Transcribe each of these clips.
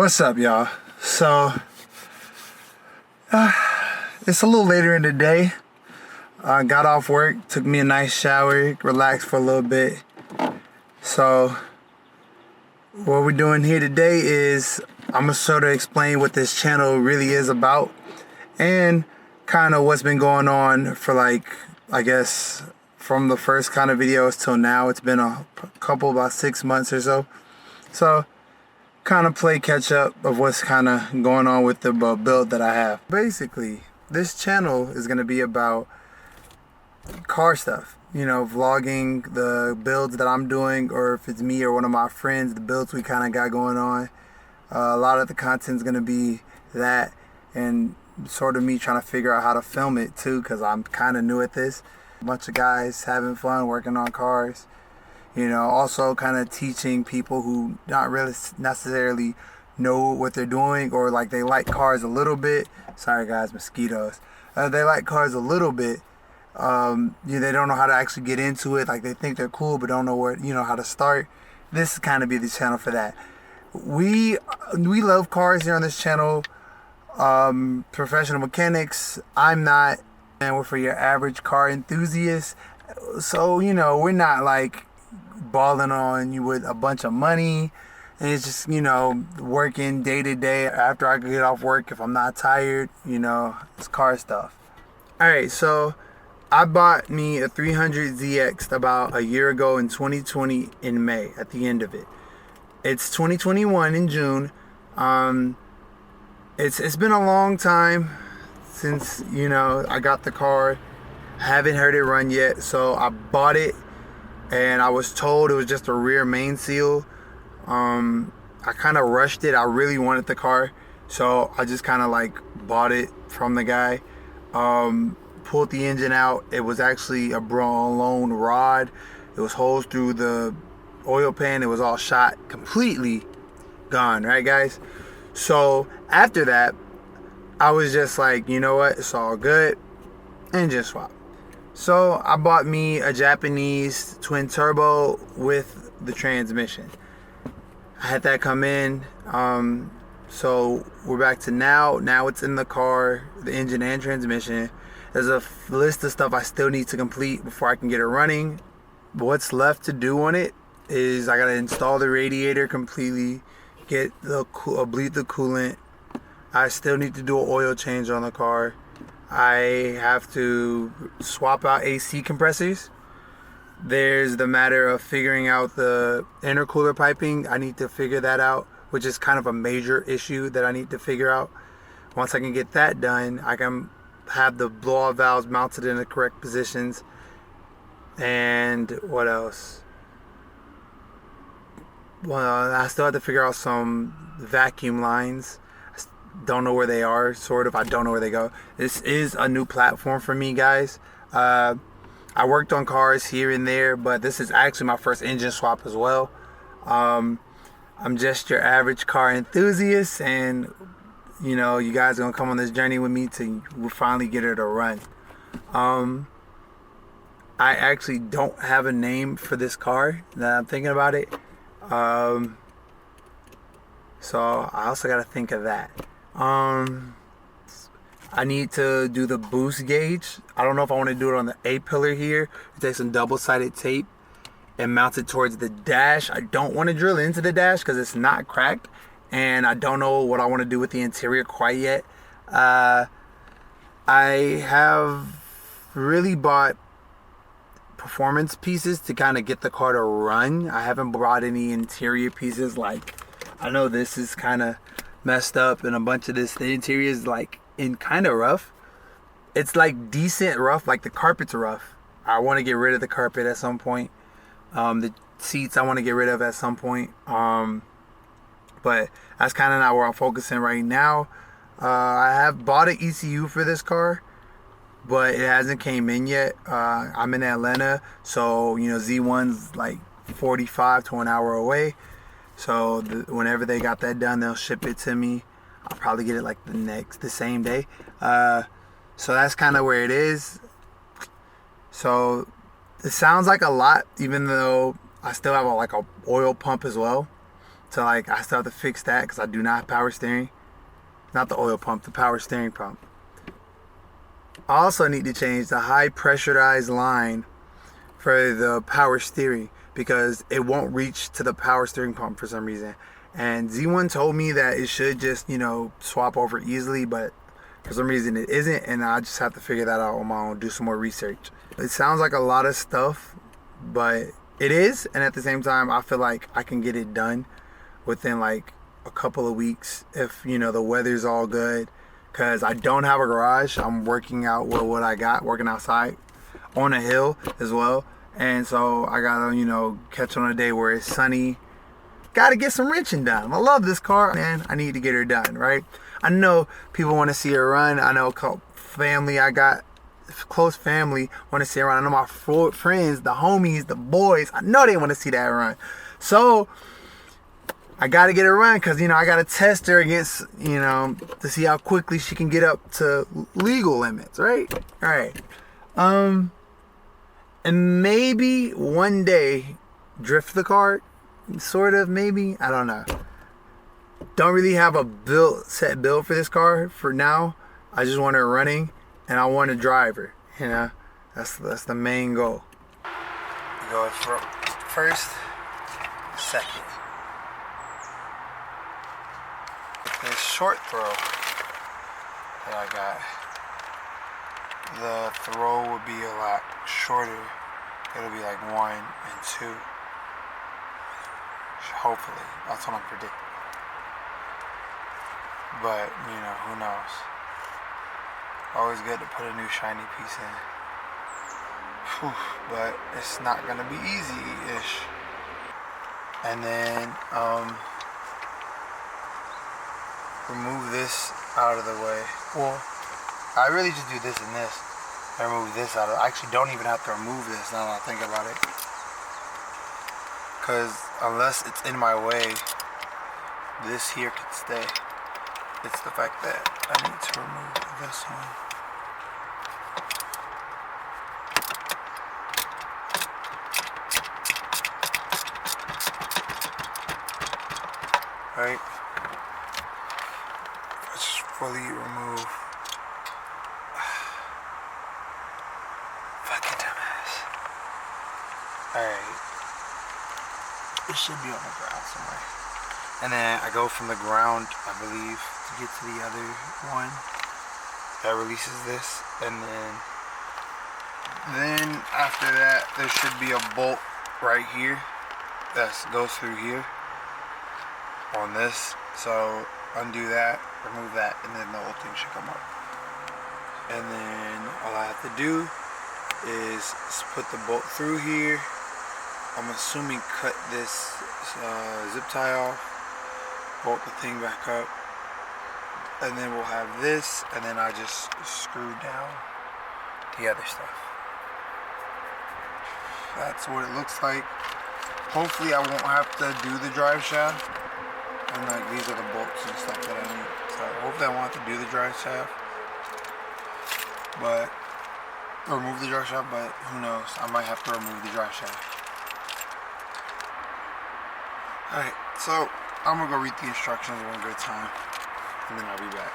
What's up, y'all? So, it's a little later in the day. I got off work, took me a nice shower, relaxed for a little bit. So, what we're doing here today is I'm gonna sort of explain what this channel really is about and kind of what's been going on for, like, I guess from the first kind of videos till now. It's been a couple, about 6 months or so. So, kind of play catch up of what's kind of going on with the build that I have. Basically, this channel is going to be about car stuff, you know, vlogging the builds that I'm doing, or if it's me or one of my friends, the builds we kind of got going on. A lot of the content is going to be that, and sort of me trying to figure out how to film it too, because I'm kind of new at this. A bunch of guys having fun working on cars. You know, also kind of teaching people who not really necessarily know what they're doing, or like they like cars a little bit. Sorry guys, mosquitoes. They like cars a little bit. They don't know how to actually get into it. Like they think they're cool, but don't know where, how to start. This is kind of be the channel for that. We love cars here on this channel. Professional mechanics. I'm not, and we're for your average car enthusiast. So, we're not like balling on you with a bunch of money, and it's just working day to day after I get off work. If I'm not tired, it's car stuff. All right, so I bought me a 300ZX about a year ago in 2020 in May. At the end of it, it's 2021 in June. It's been a long time since I got the car. Haven't heard it run yet, so I bought it. And I was told it was just a rear main seal. I kind of rushed it. I really wanted the car, so I just kind of like bought it from the guy. Pulled the engine out. It was actually a blown rod. It was holes through the oil pan. It was all shot, completely gone, right guys? So after that, I was just like, you know what, it's all good, engine swap. So I bought me a Japanese twin turbo with the transmission. I had that come in. So we're back to now. Now it's in the car, the engine and transmission. There's a list of stuff I still need to complete before I can get it running. But what's left to do on it is I gotta install the radiator completely, get the bleed the coolant. I still need to do an oil change on the car. I have to swap out AC compressors. There's the matter of figuring out the intercooler piping. I need to figure that out, which is kind of a major issue that I need to figure out. Once I can get that done, I can have the blow-off valves mounted in the correct positions. And what else? Well, I still have to figure out some vacuum lines. Don't know where they are, sort of. I don't know where they go. This is a new platform for me, guys. I worked on cars here and there, but this is actually my first engine swap as well. I'm just your average car enthusiast, and you guys are gonna come on this journey with me to finally get her to run. I actually don't have a name for this car now I'm thinking about it. So I also got to think of that. I need to do the boost gauge. I don't know if I want to do it on the A-pillar here. Take some double-sided tape and mount it towards the dash. I don't want to drill into the dash because it's not cracked, and I don't know what I want to do with the interior quite yet. I have really bought performance pieces to kind of get the car to run. I haven't brought any interior pieces. Like, I know this is kind of messed up, and a bunch of this, the interior is like in kind of rough. It's like decent rough, like the carpet's rough. I want to get rid of the carpet at some point. The seats I want to get rid of at some point. But that's kind of not where I'm focusing right now. I have bought an ECU for this car, but it hasn't came in yet. I'm in Atlanta, so Z1's like 45 to an hour away. So whenever they got that done, they'll ship it to me. I'll probably get it like the same day. So that's kind of where it is. So it sounds like a lot, even though I still have like a oil pump as well. So like I still have to fix that because I do not have power steering. Not the oil pump, the power steering pump. I also need to change the high pressurized line for the power steering because it won't reach to the power steering pump for some reason. And Z1 told me that it should just, swap over easily, but for some reason it isn't, and I just have to figure that out on my own, do some more research. It sounds like a lot of stuff, but it is, and at the same time I feel like I can get it done within like a couple of weeks if the weather's all good, because I don't have a garage. I'm working out with what I got, working outside on a hill as well, and so I gotta catch on a day where it's sunny. Gotta get some wrenching done. I love this car, man. I need to get her done, right? I know people want to see her run. I know family, I got close family want to see her run. I know my friends, the homies, the boys, I know they want to see that run. So I gotta get her run because I gotta test her against to see how quickly she can get up to legal limits, right? All right. And maybe one day drift the car. Sort of, maybe. I don't know. Don't really have a set build for this car for now. I just want her running, and I want to drive her. That's the main goal. Go first, second. This short throw that I got, the throw would be a lot shorter. It'll be like 1 and 2. Hopefully, that's what I'm predicting. But, who knows? Always good to put a new shiny piece in. Whew, but it's not gonna be easy-ish. And then, remove this out of the way. Well, I really just do this and this. I remove this out of it. I actually don't even have to remove this now that I think about it. Because unless it's in my way, this here can stay. It's the fact that I need to remove this one. Right? Let's fully remove. Fucking dumbass. Alright. It should be on the ground somewhere. And then I go from the ground, I believe, to get to the other one. That releases this. And then after that, there should be a bolt right here that goes through here on this. So undo that, remove that, and then the whole thing should come up. And then all I have to do is put the bolt through here. I'm assuming cut this zip tie off, bolt the thing back up, and then we'll have this, and then I just screw down the other stuff. That's what it looks like. Hopefully I won't have to do the drive shaft, and like these are the bolts and stuff that I need. So hopefully I won't have to do the drive shaft, but remove the drive shaft, but who knows, I might have to remove the drive shaft. Alright, so I'm gonna go read the instructions one good time, and then I'll be back.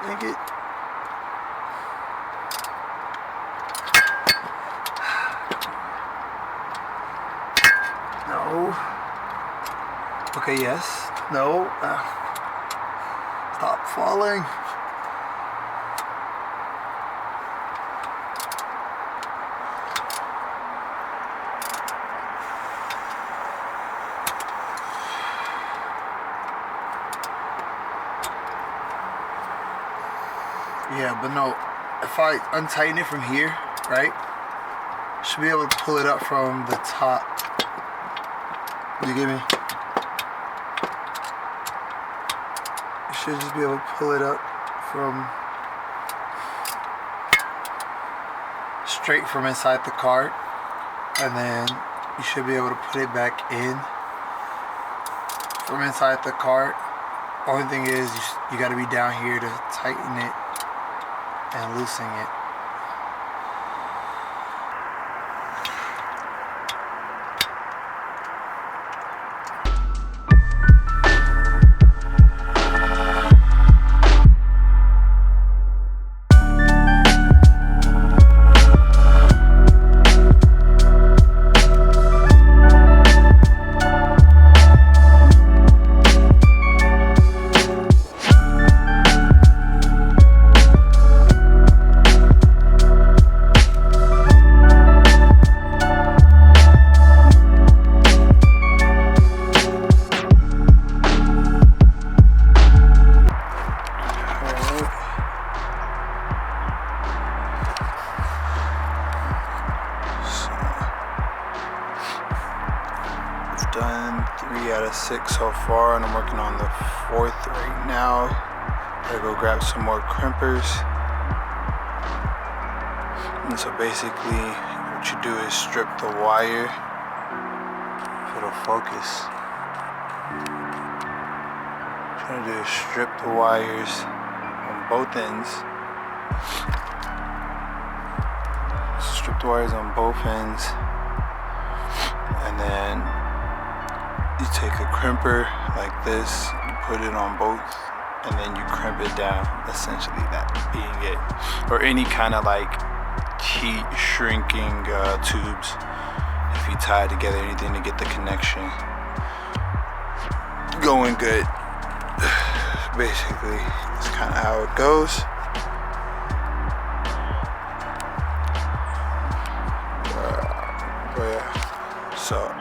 Dang it. No. Okay, yes. No. Stop falling. Yeah, but no, if I untighten it from here, right, should be able to pull it up from the top. You get me? You should just be able to pull it up from straight from inside the cart, and then you should be able to put it back in from inside the cart. Only thing is you got to be down here to tighten it and loosen it. Done 3 out of 6 so far, and I'm working on the 4th right now. Gotta go grab some more crimpers. And so basically what you do is strip the wire. If it'll focus. What you're trying to do is strip the wires on both ends. Strip the wires on both ends, and then you take a crimper like this, you put it on both, and then you crimp it down, essentially that being it. Or any kind of like heat shrinking tubes, if you tie it together, anything to get the connection going good. Basically, that's kind of how it goes. But yeah, so.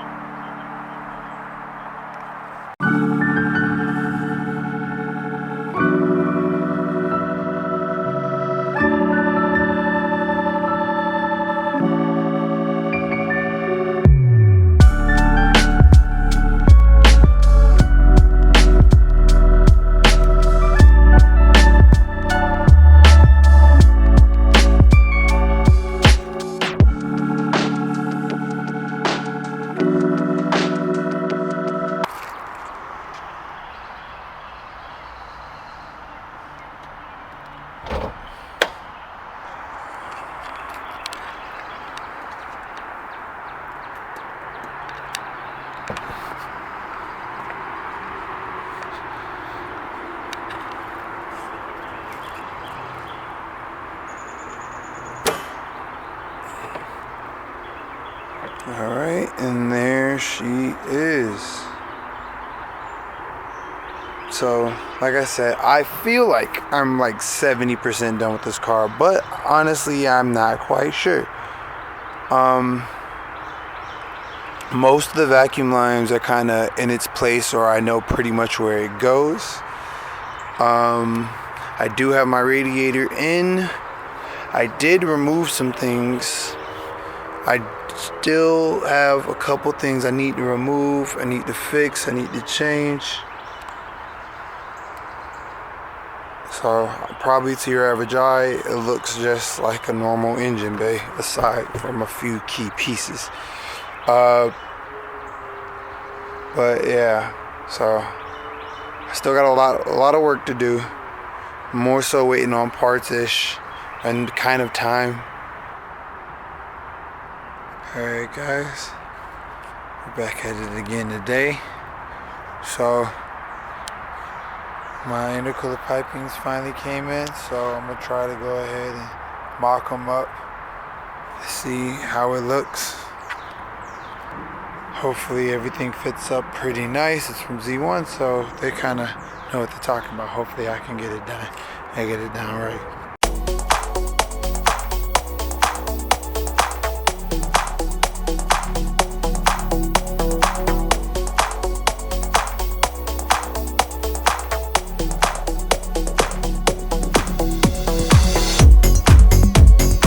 Alright, and there she is. So, like I said, I feel like I'm like 70% done with this car, but honestly, I'm not quite sure. Most of the vacuum lines are kind of in its place, or I know pretty much where it goes. I do have my radiator in. I did remove some things. I still have a couple things I need to remove, I need to fix, I need to change. So probably to your average eye, it looks just like a normal engine bay, aside from a few key pieces. But yeah, so I still got a lot of work to do. More so waiting on parts-ish and kind of time. Alright guys, we're back at it again today. So my intercooler pipings finally came in, so I'm gonna try to go ahead and mock them up, see how it looks. Hopefully everything fits up pretty nice. It's from Z1, so they kind of know what they're talking about. Hopefully I can get it done and get it down right.